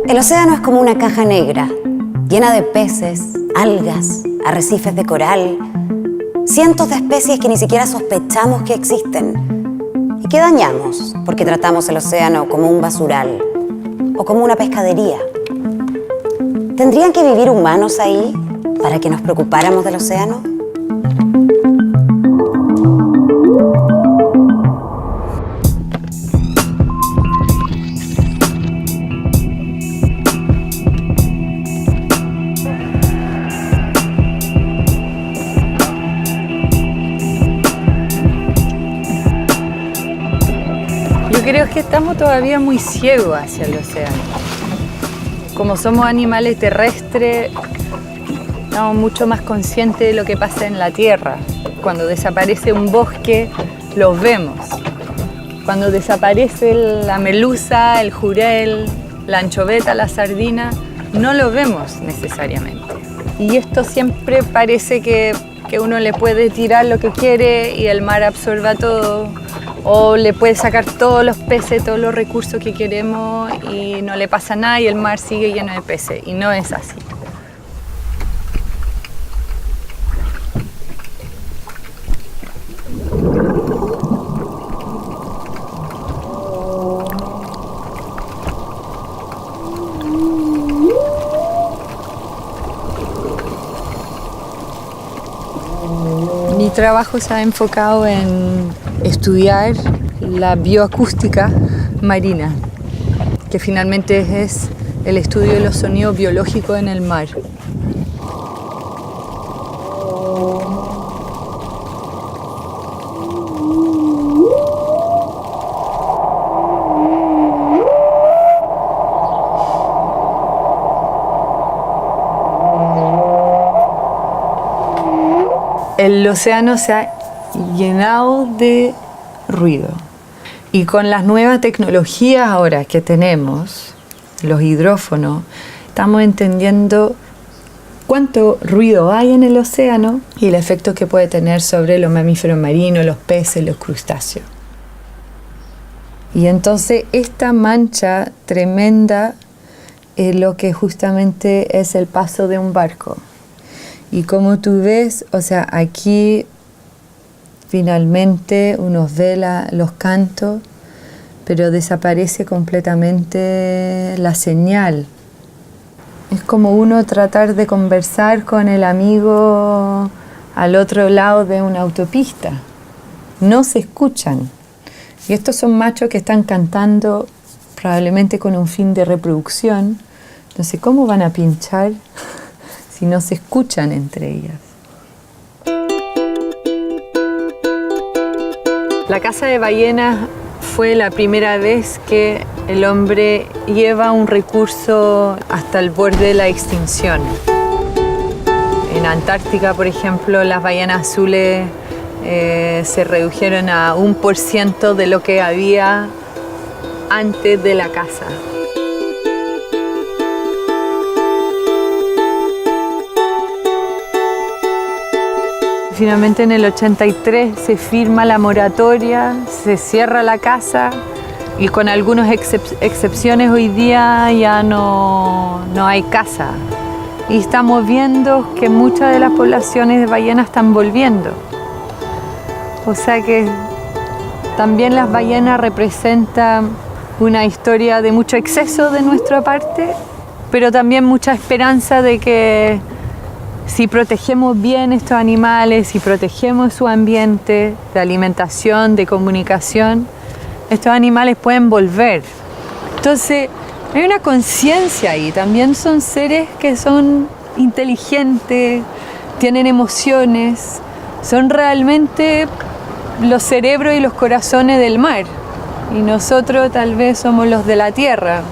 El océano es como una caja negra, llena de peces, algas, arrecifes de coral, cientos de especies que ni siquiera sospechamos que existen y que dañamos porque tratamos el océano como un basural o como una pescadería. ¿Tendrían que vivir humanos ahí para que nos preocupáramos del océano? Yo creo que estamos todavía muy ciegos hacia el océano. Como somos animales terrestres, estamos mucho más conscientes de lo que pasa en la tierra. Cuando desaparece un bosque, los vemos. Cuando desaparece la merluza, el jurel, la anchoveta, la sardina, no lo vemos necesariamente. Y esto siempre parece que uno le puede tirar lo que quiere y el mar absorba todo. O le puede sacar todos los peces, todos los recursos que queremos y no le pasa nada y el mar sigue lleno de peces. Y no es así. Mi trabajo se ha enfocado en estudiar la bioacústica marina, que finalmente es el estudio de los sonidos biológicos en el mar. El océano se ha llenado de ruido y con las nuevas tecnologías ahora que tenemos, los hidrófonos, estamos entendiendo cuánto ruido hay en el océano y el efecto que puede tener sobre los mamíferos marinos, los peces, los crustáceos. Y entonces esta mancha tremenda es lo que justamente es el paso de un barco. Y como tú ves, o sea, aquí finalmente uno ve los cantos, pero desaparece completamente la señal. Es como uno tratar de conversar con el amigo al otro lado de una autopista. No se escuchan. Y estos son machos que están cantando probablemente con un fin de reproducción. Entonces, ¿cómo van a pinchar si no se escuchan entre ellas? La caza de ballenas fue la primera vez que el hombre lleva un recurso hasta el borde de la extinción. En Antártica, por ejemplo, las ballenas azules se redujeron a 1% de lo que había antes de la caza. Finalmente en el 83 se firma la moratoria, se cierra la caza y con algunas excepciones hoy día ya no hay caza. Y estamos viendo que muchas de las poblaciones de ballenas están volviendo. O sea que también las ballenas representan una historia de mucho exceso de nuestra parte, pero también mucha esperanza de que si protegemos bien estos animales, si protegemos su ambiente de alimentación, de comunicación, estos animales pueden volver. Entonces, hay una conciencia ahí. También son seres que son inteligentes, tienen emociones, son realmente los cerebros y los corazones del mar. Y nosotros tal vez somos los de la tierra.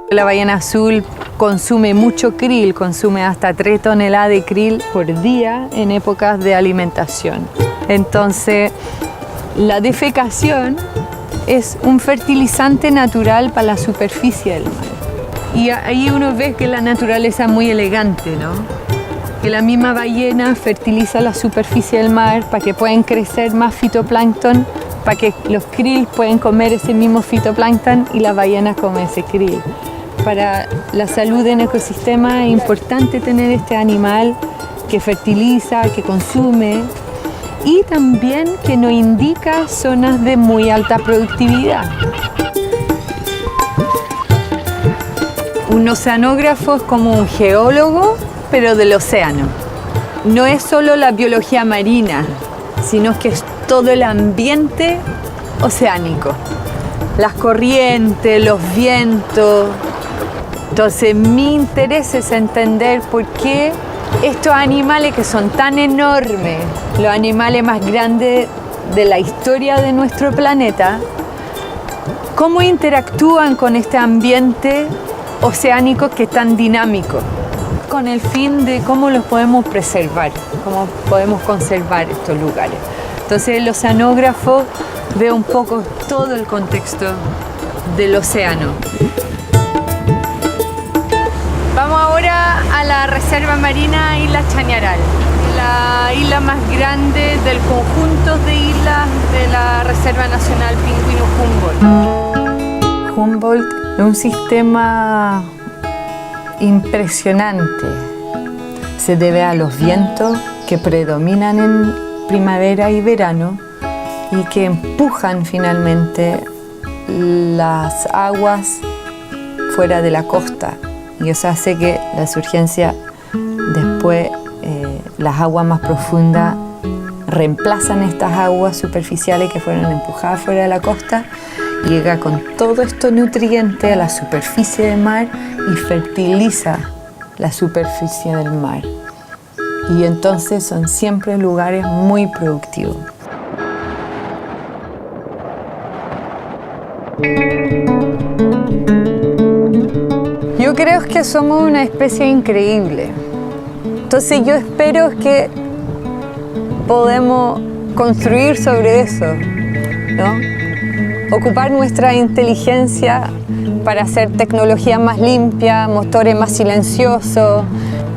La ballena azul consume mucho krill, consume hasta 3 toneladas de krill por día en épocas de alimentación. Entonces, la defecación es un fertilizante natural para la superficie del mar. Y ahí uno ve que la naturaleza es muy elegante, ¿no? que la misma ballena fertiliza la superficie del mar para que puedan crecer más fitoplancton, para que los krill puedan comer ese mismo fitoplancton y la ballena come ese krill. Para la salud en ecosistema es importante tener este animal que fertiliza, que consume y también que nos indica zonas de muy alta productividad. Un oceanógrafo es como un geólogo, pero del océano. No es solo la biología marina, sino que es todo el ambiente oceánico. Las corrientes, los vientos. Entonces mi interés es entender por qué estos animales que son tan enormes, los animales más grandes de la historia de nuestro planeta, cómo interactúan con este ambiente oceánico que es tan dinámico, con el fin de cómo los podemos preservar, cómo podemos conservar estos lugares. Entonces el oceanógrafo ve un poco todo el contexto del océano. Vamos ahora a la Reserva Marina Isla Chañaral, la isla más grande del conjunto de islas de la Reserva Nacional Pingüino Humboldt. Humboldt es un sistema impresionante. Se debe a los vientos que predominan en primavera y verano y que empujan finalmente las aguas fuera de la costa. Y eso hace que la surgencia después, las aguas más profundas reemplazan estas aguas superficiales que fueron empujadas fuera de la costa, llega con todo estos nutrientes a la superficie del mar y fertiliza la superficie del mar. Y entonces son siempre lugares muy productivos. Yo creo que somos una especie increíble. Entonces yo espero que podemos construir sobre eso, ¿no? Ocupar nuestra inteligencia para hacer tecnología más limpia, motores más silenciosos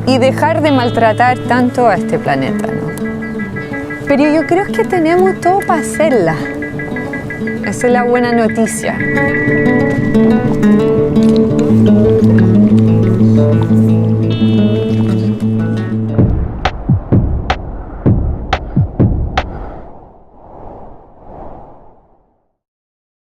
y dejar de maltratar tanto a este planeta, ¿no? Pero yo creo que tenemos todo para hacerla. Esa es la buena noticia.